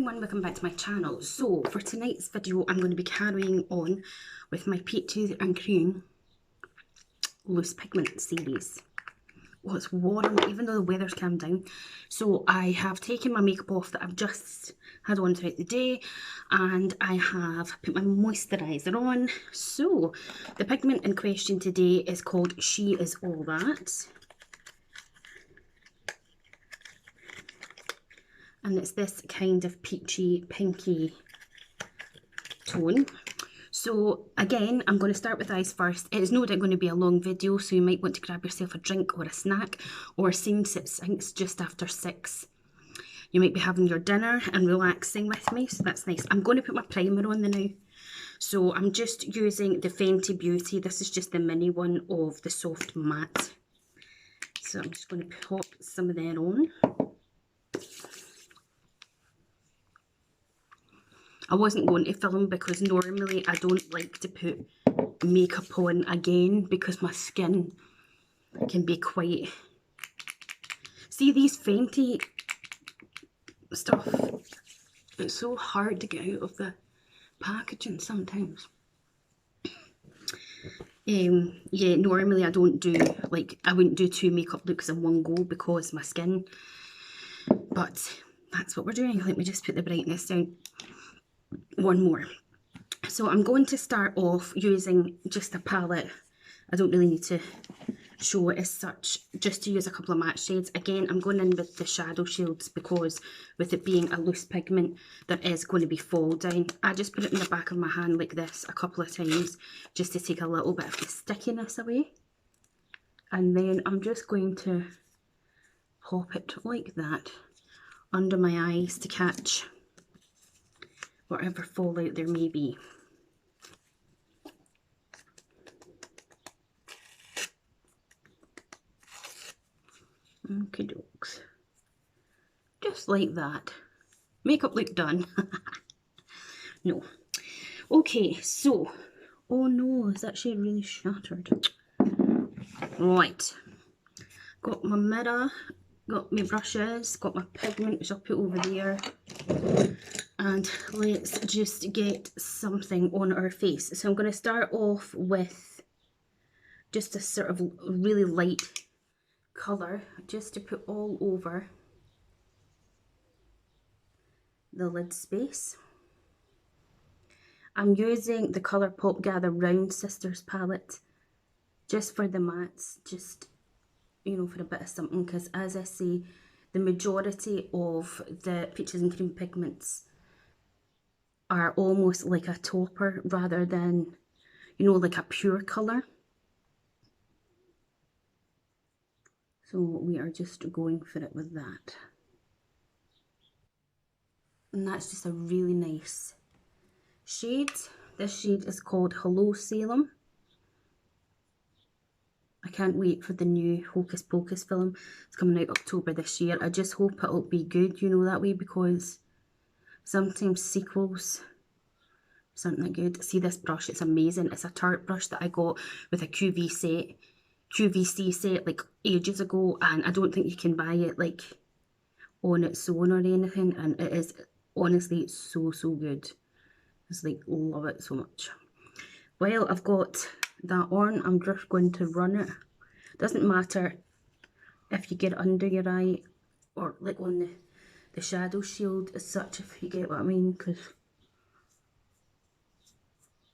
everyone, welcome back to my channel. So for tonight's video I'm going to be carrying on with my Peaches and Cream loose pigment series. Well, it's warm even though the weather's calmed down, so I have taken my makeup off that I've just had on throughout the day, and I have put my moisturiser on. So the pigment in question today is called She Is All That, and it's this kind of peachy pinky tone. So again, I'm going to start with eyes first. It is no doubt going to be a long video, so you might want to grab yourself a drink or a snack, or since it's just after 6, you might be having your dinner and relaxing with me, so that's nice. I'm going to put my primer on now. So I'm just using the Fenty Beauty. This is just the mini one of the soft matte. So I'm just going to pop some of that on. I wasn't going to film because normally I don't like to put makeup on again because my skin can be quite... See, these Fenty stuff, it's so hard to get out of the packaging sometimes. Yeah, normally I don't do, like, I wouldn't do 2 makeup looks in one go because my skin, but that's what we're doing. Let me just put the brightness down one more. So I'm going to start off using just a palette. I don't really need to show it as such, just to use a couple of matte shades. Again, I'm going in with the shadow shields because with it being a loose pigment, there is going to be fall down. I just put it in the back of my hand like this a couple of times just to take a little bit of the stickiness away. And then I'm just going to pop it like that under my eyes to catch whatever fallout there may be. Okie dokes. Just like that. Makeup look done. No. Okay, so, oh no, it's actually really shattered. Right. Got my mirror, got my brushes, got my pigment, which I'll put over there. And let's just get something on our face. So I'm going to start off with just a sort of really light colour, just to put all over the lid space. I'm using the Colourpop Gather Round Sisters palette just for the mattes, just, you know, for a bit of something, because as I say, the majority of the Peaches and Cream pigments are almost like a topper rather than, you know, like a pure colour. So we are just going for it with that. And that's just a really nice shade. This shade is called Hello Salem. I can't wait for the new Hocus Pocus film. It's coming out October this year. I just hope it'll be good, you know, that way, because sometimes sequels aren't that good. See this brush, it's amazing. It's a Tarte brush that I got with a QVC set like ages ago, and I don't think you can buy it like on its own or anything, and it is honestly so good. Just like love it so much. Well, I've got that on. I'm just going to run it. Doesn't matter if you get it under your eye or like on the shadow shield as such, if you get what I mean, because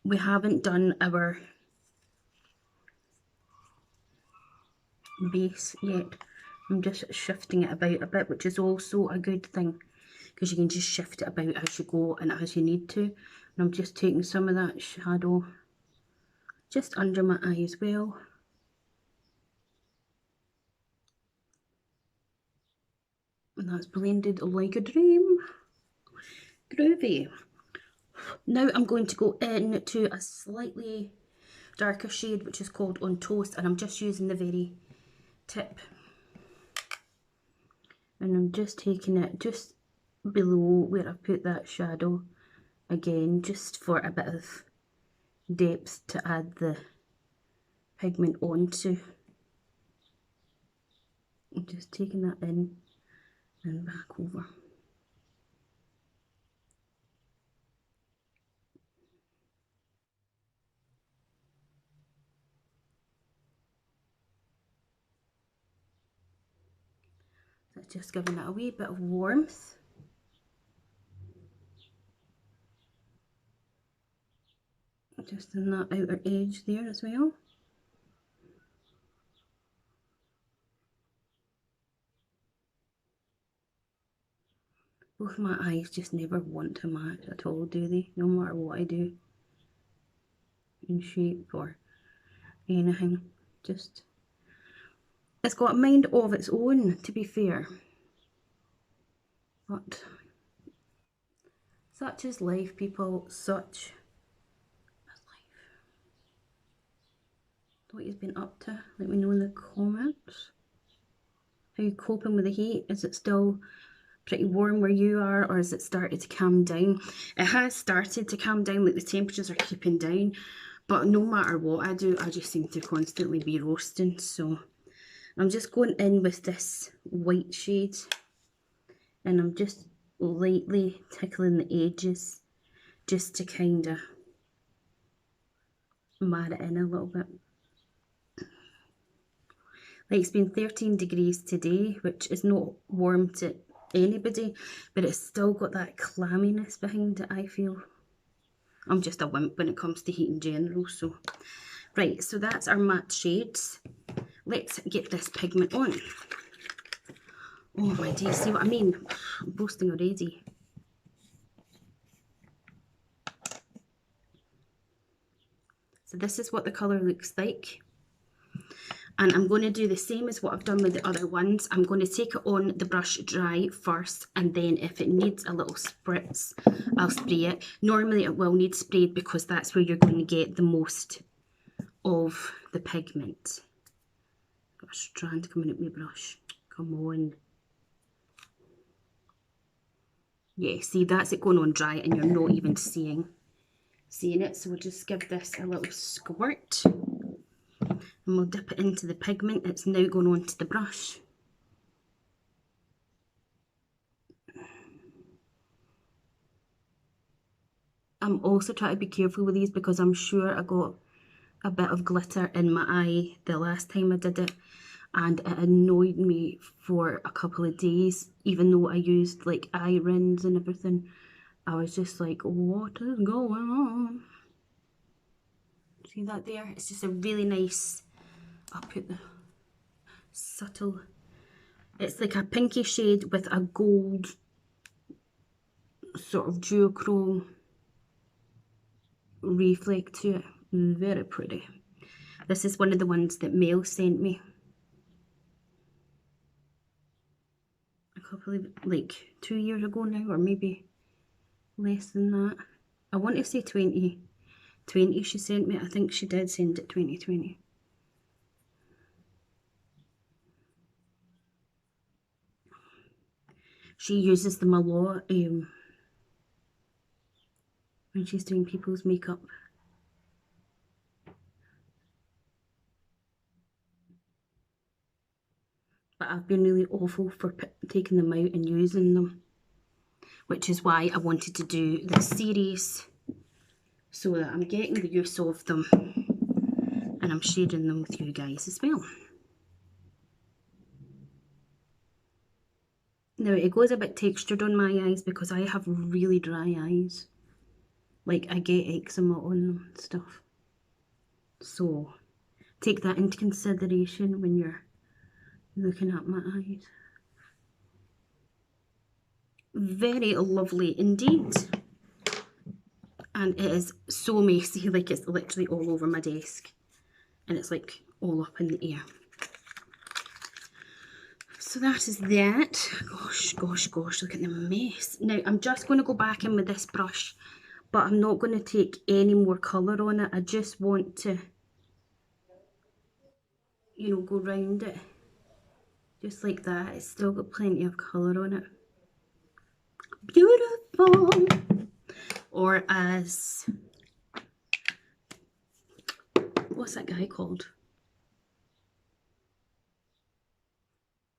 we haven't done our base yet. I'm just shifting it about a bit, which is also a good thing because you can just shift it about as you go and as you need to. And I'm just taking some of that shadow just under my eye as well. And that's blended like a dream. Groovy. Now I'm going to go into a slightly darker shade, which is called On Toast, and I'm just using the very tip. And I'm just taking it just below where I put that shadow again, just for a bit of depth to add the pigment onto. I'm just taking that in and back over. That's just giving it a wee bit of warmth. Just in that outer edge there as well. Both my eyes just never want to match at all, do they? No matter what I do in shape or anything. Just, it's got a mind of its own, to be fair. But such is life, people. Such is life. What you've been up to, let me know in the comments. How you coping with the heat? Is it still pretty warm where you are, or has it started to calm down? It has started to calm down, like the temperatures are keeping down, but no matter what I do, I just seem to constantly be roasting. So I'm just going in with this white shade, and I'm just lightly tickling the edges just to kind of mar it in a little bit. Like, it's been 13 degrees today, which is not warm to anybody, but it's still got that clamminess behind it, I feel. I'm just a wimp when it comes to heat in general. So right, so that's our matte shades. Let's get this pigment on. Oh my dear, see what I mean? I'm boasting already. So this is what the colour looks like. And I'm going to do the same as what I've done with the other ones. I'm going to take it on the brush dry first, and then if it needs a little spritz, I'll spray it. Normally it will need sprayed because that's where you're going to get the most of the pigment. Got a strand coming at my brush. Come on. Yeah, see, that's it going on dry and you're not even seeing it. So we'll just give this a little squirt. And we'll dip it into the pigment. It's now going onto the brush. I'm also trying to be careful with these because I'm sure I got a bit of glitter in my eye the last time I did it, and it annoyed me for a couple of days. Even though I used like eye rings and everything, I was just like, what is going on? See that there? It's just a really nice, I'll put the subtle, it's like a pinky shade with a gold sort of duochrome reflect to it. Very pretty. This is one of the ones that Mel sent me a couple of, like 2 years ago now, or maybe less than that. I want to say 2020 she sent me. I think she did send it 2020. She uses them a lot when she's doing people's makeup. But I've been really awful for taking them out and using them, which is why I wanted to do this series, so that I'm getting the use of them and I'm sharing them with you guys as well. Now it goes a bit textured on my eyes because I have really dry eyes. Like, I get eczema on them and stuff. So take that into consideration when you're looking at my eyes. Very lovely indeed. And it is so messy, like it's literally all over my desk. And it's like all up in the air. So that is that. Gosh, look at the mess. Now I'm just going to go back in with this brush, but I'm not going to take any more colour on it. I just want to, you know, go round it. Just like that. It's still got plenty of colour on it. Beautiful. Or as, what's that guy called?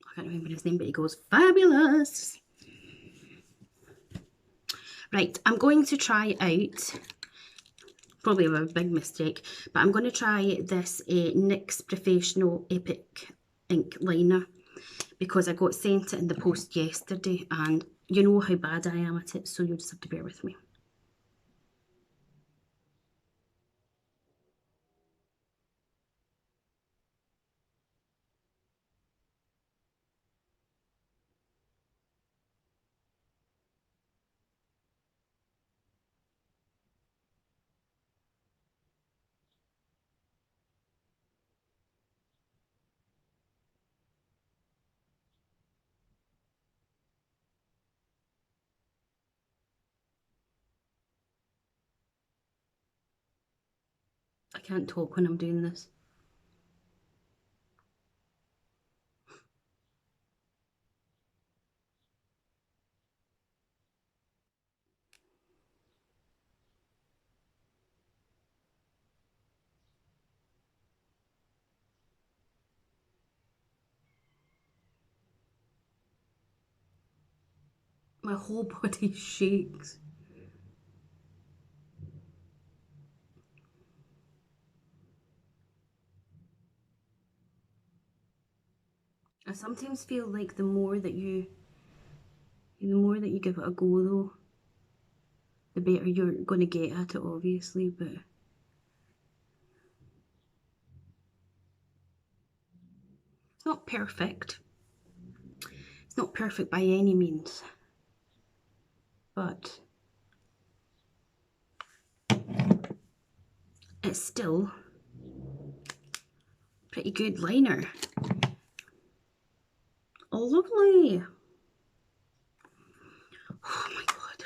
I can't remember his name, but he goes, fabulous. Right, I'm going to try out, probably a big mistake, but I'm going to try this NYX Professional Epic Ink Liner, because I got sent it in the post yesterday, and you know how bad I am at it, so you'll just have to bear with me. I can't talk when I'm doing this. My whole body shakes. I sometimes feel like the more that you give it a go though, the better you're going to get at it, obviously, but it's not perfect. It's not perfect by any means, but it's still pretty good liner. Oh, lovely. Oh my god.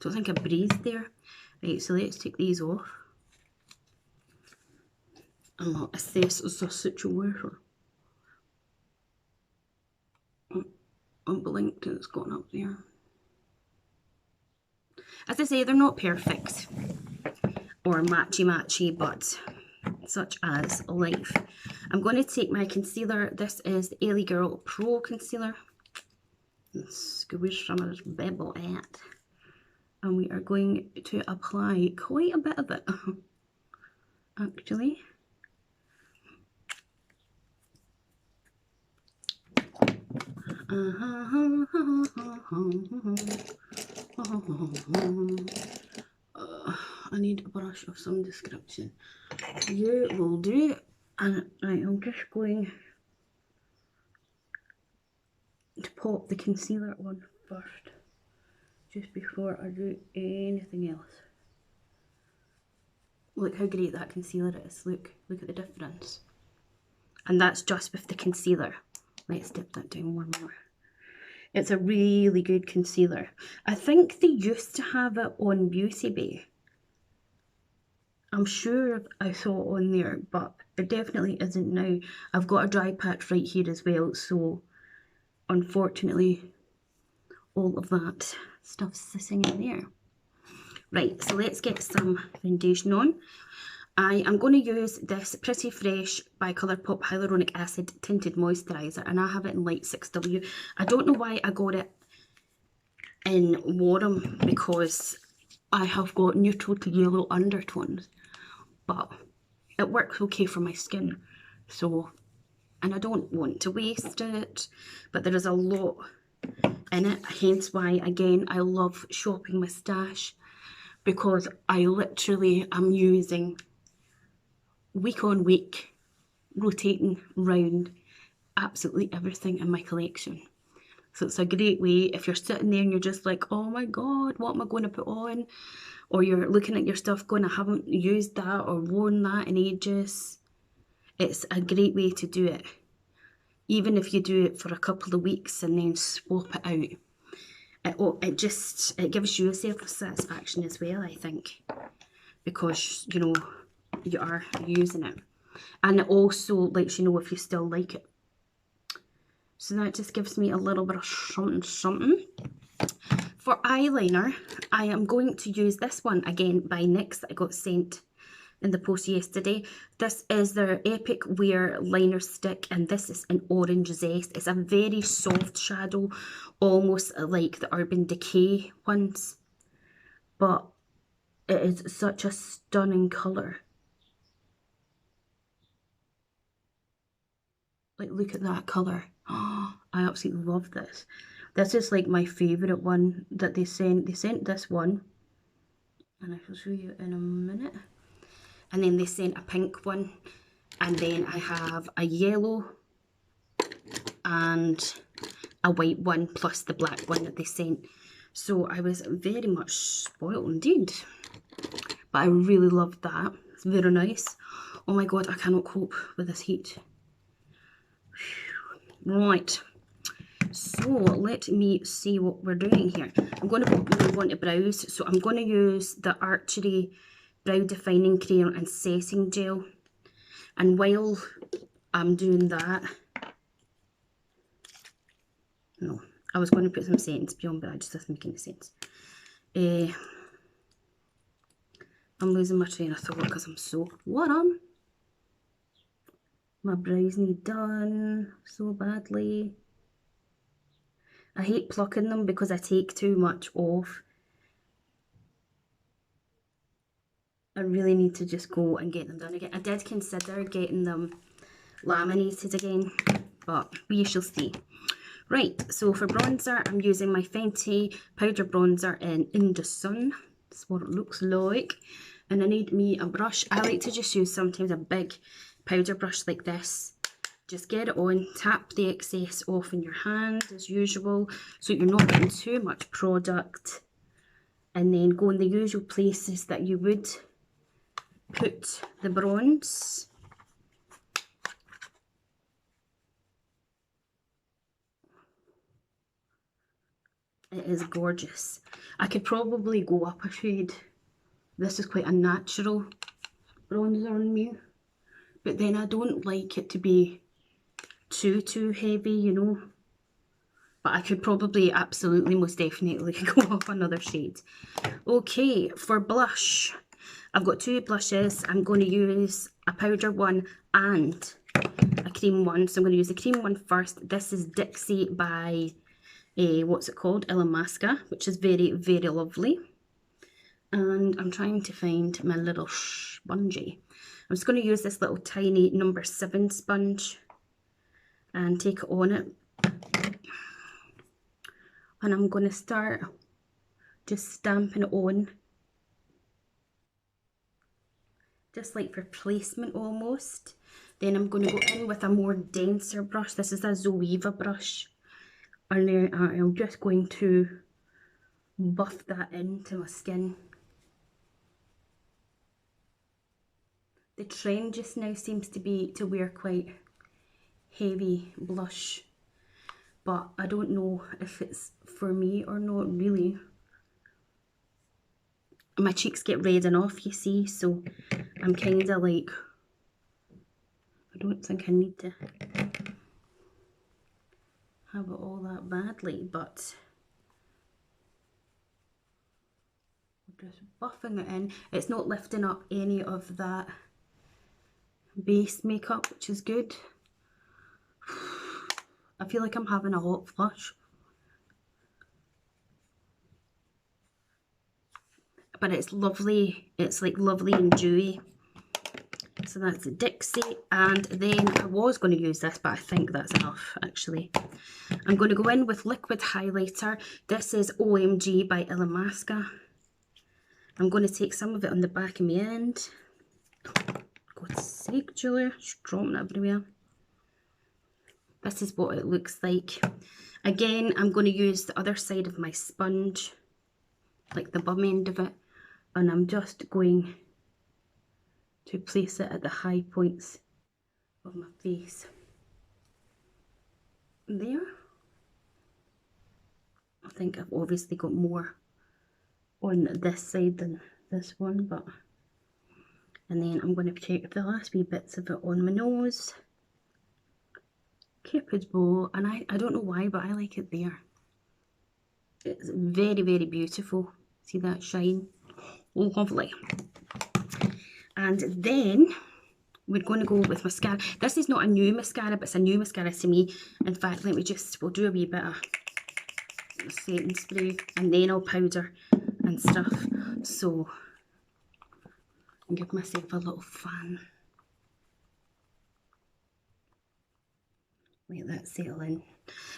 Don't think I breathed there. Right, so let's take these off. And I'll assess the situation. Unblinked and it's gone up there. As I say, they're not perfect or matchy, but such as life. I'm going to take my concealer. This is the Ellie Girl Pro Concealer. Squish some of this bebble at. And we are going to apply quite a bit of it, actually. I need a brush of some description. You will do. And right, I'm just going to pop the concealer on first, just before I do anything else. Look how great that concealer is. Look at the difference. And that's just with the concealer. Let's dip that down one more. It's a really good concealer. I think they used to have it on Beauty Bay. I'm sure I saw it on there, but it definitely isn't now. I've got a dry patch right here as well, so unfortunately all of that stuff's sitting in there. Right, so let's get some foundation on. I am going to use this Pretty Fresh by Colourpop Hyaluronic Acid Tinted Moisturiser, and I have it in light 6W. I don't know why I got it in warm, because I have got neutral to yellow undertones, but it works okay for my skin, so, and I don't want to waste it, but there is a lot in it, hence why, again, I love shopping my stash, because I literally am using week on week, rotating round absolutely everything in my collection. So it's a great way if you're sitting there and you're just like, oh my god, what am I going to put on? Or you're looking at your stuff going, I haven't used that or worn that in ages. It's a great way to do it. Even if you do it for a couple of weeks and then swap it out. It gives you a sense of satisfaction as well, I think. Because, you know, you are using it. And it also lets you know if you still like it. So that just gives me a little bit of something. For eyeliner, I am going to use this one again by NYX that I got sent in the post yesterday. This is their Epic Wear Liner Stick, and this is an Orange Zest. It's a very soft shadow, almost like the Urban Decay ones. But it is such a stunning colour. Like, look at that colour. Oh, I absolutely love this. This is like my favourite one that they sent. They sent this one, and I will show you in a minute. And then they sent a pink one, and then I have a yellow and a white one, plus the black one that they sent. So I was very much spoiled indeed. But I really loved that. It's very nice. Oh my god, I cannot cope with this heat. Right. So let me see what we're doing here. I'm going to move on to brows. So I'm going to use the Archery Brow Defining Crayon and Setting Gel. And while I'm doing that, no, I was going to put some settings beyond, but I just doesn't make any sense. I'm losing my train of thought because I'm so warm. My brows need done so badly. I hate plucking them because I take too much off. I really need to just go and get them done again. I did consider getting them laminated again, but we shall see. Right, so for bronzer, I'm using my Fenty powder bronzer in the Sun. That's what it looks like. And I need me a brush. I like to just use sometimes a big powder brush like this. Just get it on, tap the excess off in your hand as usual, so you're not getting too much product. And then go in the usual places that you would put the bronze. It is gorgeous. I could probably go up a shade. This is quite a natural bronzer on me. But then I don't like it to be too heavy, you know. But I could probably absolutely most definitely go up another shade. Okay, for blush, I've got two blushes. I'm going to use a powder one and a cream one. So I'm going to use the cream one first. This is Dixie by, what's it called? Illamasqua, which is very, very lovely. And I'm trying to find my little spongy. I'm just going to use this little tiny number 7 sponge and take it on it. And I'm going to start just stamping it on. Just like for placement almost. Then I'm going to go in with a more denser brush. This is a Zoeva brush. And then I'm just going to buff that into my skin. The trend just now seems to be to wear quite heavy blush, but I don't know if it's for me or not really. My cheeks get red enough, you see, so I'm kind of like, I don't think I need to have it all that badly, but we're just buffing it in. It's not lifting up any of that base makeup, which is good. I feel like I'm having a hot flush. But it's lovely, it's like lovely and dewy. So that's Dixie, and then I was going to use this, but I think that's enough actually. I'm going to go in with liquid highlighter. This is OMG by Illamasqua. I'm going to take some of it on the back of my end. God's sake, Julia, it's dropping everywhere. This is what it looks like. Again, I'm going to use the other side of my sponge, like the bum end of it, and I'm just going to place it at the high points of my face. There. I think I've obviously got more on this side than this one, but... And then I'm going to take the last wee bits of it on my nose. Cupid's bow, and I don't know why, but I like it there. It's very, very beautiful. See that shine? Lovely. And then we're going to go with mascara. This is not a new mascara, but it's a new mascara to me. In fact, we'll do a wee bit of setting spray, and then I'll powder and stuff. So I'll give myself a little fan. Let that settle in.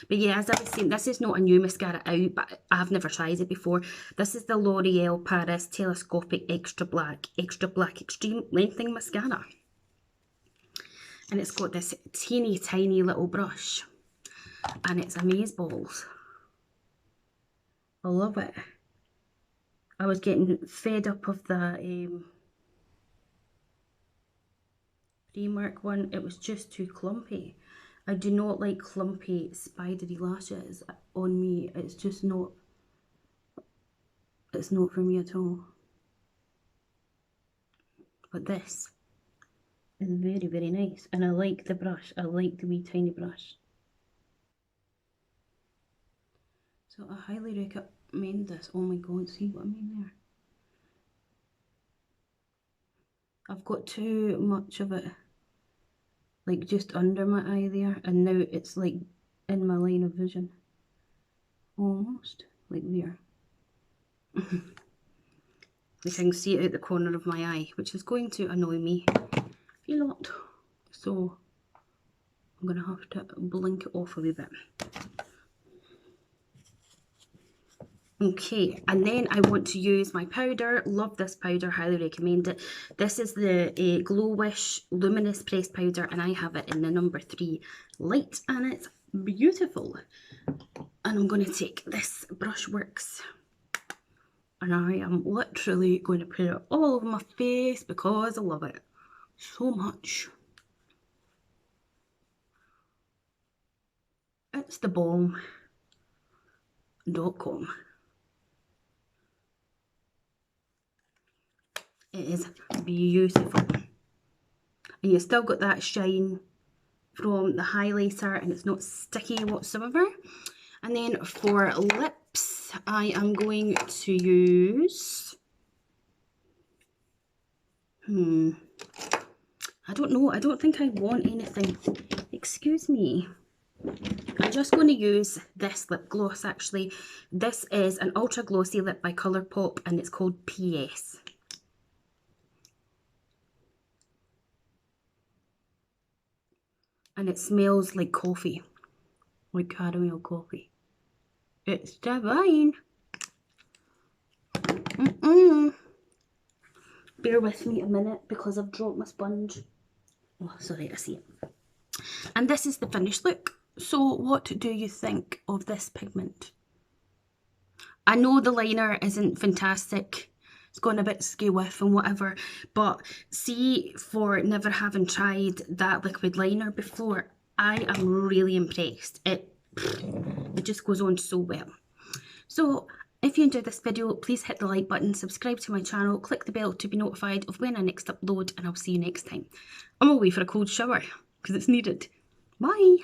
But yeah, as I was saying, this is not a new mascara out, but I've never tried it before. This is the L'Oreal Paris Telescopic Extra Black Extreme Lengthening Mascara. And it's got this teeny tiny little brush. And it's amazeballs. I love it. I was getting fed up of the Framework one. It was just too clumpy. I do not like clumpy, spidery lashes on me. It's just not, it's not for me at all. But this is very, very nice. And I like the brush. I like the wee tiny brush. So I highly recommend this. Oh my god, see what I mean there? I've got too much of it like just under my eye there, and now it's like in my line of vision. Almost, like there. Like I can see it out the corner of my eye, which is going to annoy me a lot. So I'm going to have to blink it off a wee bit. Okay, and then I want to use my powder. Love this powder, highly recommend it. This is the Glow Wish Luminous Pressed Powder, and I have it in the number 3 light, and it's beautiful. And I'm going to take this Brushworks, and I am literally going to put it all over my face because I love it so much. It's the bomb.com. It is beautiful. And you've still got that shine from the highlighter, and it's not sticky whatsoever. And then for lips, I am going to use... I don't know. I don't think I want anything. Excuse me. I'm just going to use this lip gloss actually. This is an ultra glossy lip by Colourpop, and it's called PS. And it smells like coffee, like caramel coffee. It's divine. Bear with me a minute because I've dropped my sponge. Oh, sorry, I see it. And this is the finished look. So what do you think of this pigment? I know the liner isn't fantastic. It's gone a bit skew with and whatever, but see, for never having tried that liquid liner before, I am really impressed. It just goes on so well. So if you enjoyed this video, please hit the like button, subscribe to my channel, click the bell to be notified of when I next upload, and I'll see you next time. I'm away for a cold shower because it's needed. Bye.